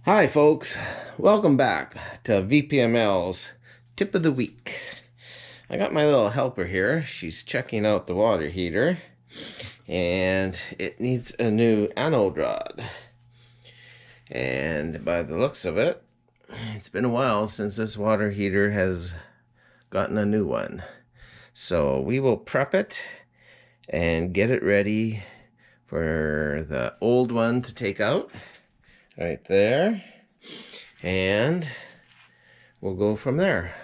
Hi, folks. Welcome back to VPML's Tip of the Week. I got my little helper here. She's checking out the water heater, and it needs a new anode rod. And by the looks of it, it's been a while since this water heater has gotten a new one. So we will prep it and get it ready for the old one to take out. Right there, and we'll go from there.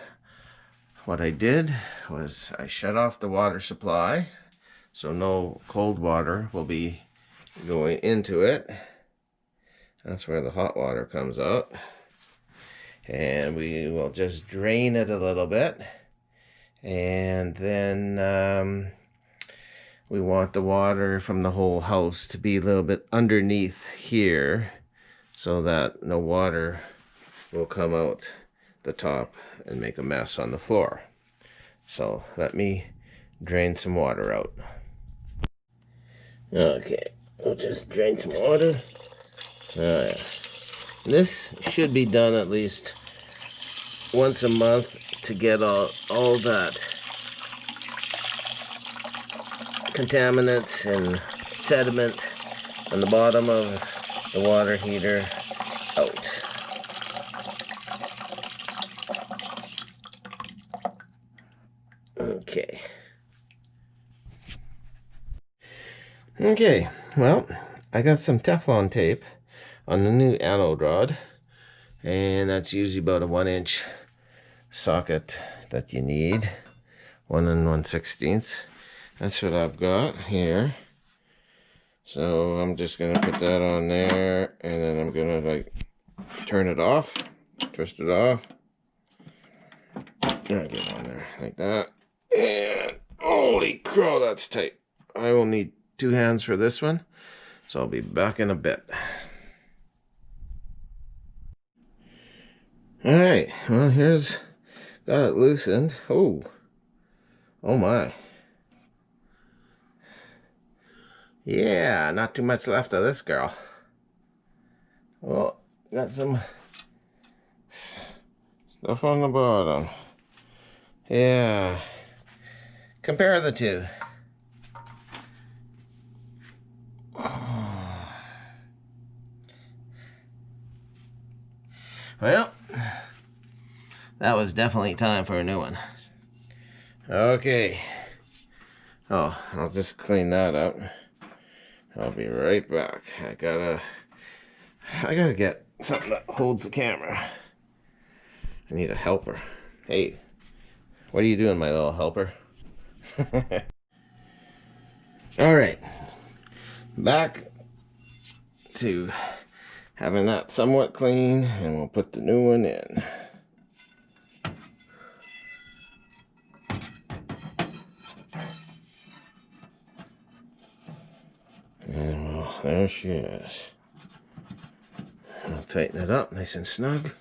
What I did was I shut off the water supply so no cold water will be going into it. That's where the hot water comes out, and we will just drain it a little bit, and then we want the water from the whole house to be a little bit underneath here, so that no water will come out the top and make a mess on the floor. So let me drain some water out. Okay, we'll just drain some water. Yeah. This should be done at least once a month to get all that contaminants and sediment on the bottom of the water heater out. Okay, well, I got some Teflon tape on the new anode rod, and that's usually about a 1-inch socket that you need, 1 1/16. That's what I've got here. So I'm just gonna put that on there, and then I'm gonna like turn it off, twist it off. Get on there like that. And holy crow, that's tight. I will need 2 hands for this one, so I'll be back in a bit. All right, well, got it loosened. Oh my. Yeah, not too much left of this girl. Well, got some stuff on the bottom. Yeah, compare the two. Well, that was definitely time for a new one. Okay. Oh, I'll just clean that up. I'll be right back. I gotta get something that holds the camera. I need a helper. Hey, what are you doing, my little helper? All right, back to having that somewhat clean, and we'll put the new one in. And well, there she is. I'll tighten it up nice and snug.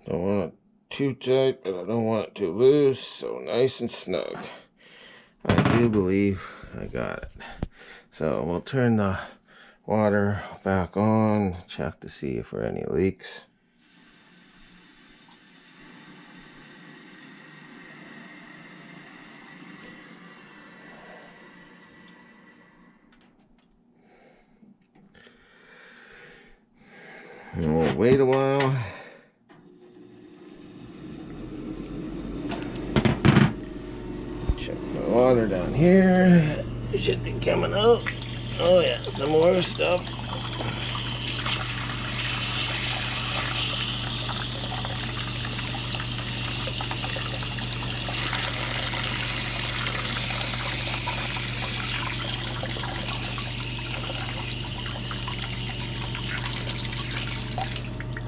Don't want it too tight, but I don't want it too loose, so nice and snug. I do believe I got it. So we'll turn the water back on, check to see if there are any leaks. And we'll wait a while. Check my water down here. It should be coming out. Oh yeah, some more stuff.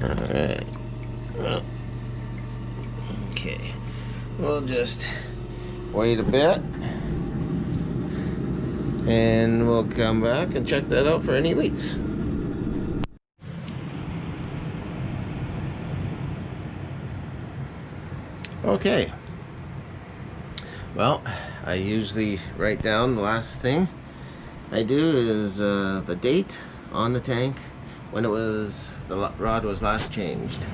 Alright. Well, okay. We'll just wait a bit. And we'll come back and check that out for any leaks. Okay. Well, I usually write down the last thing I do is the date on the tank when it was the rod was last changed,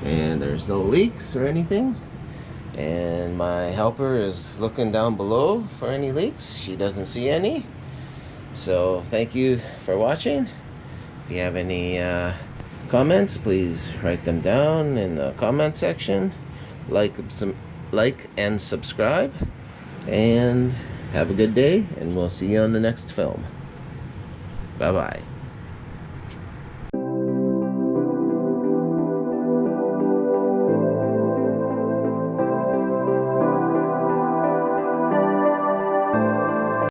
and there's no leaks or anything. And my helper is looking down below for any leaks. She doesn't see any. So thank you for watching. If you have any comments, please write them down in the comment section. Like and subscribe, and have a good day, and we'll see you on the next film. Bye bye.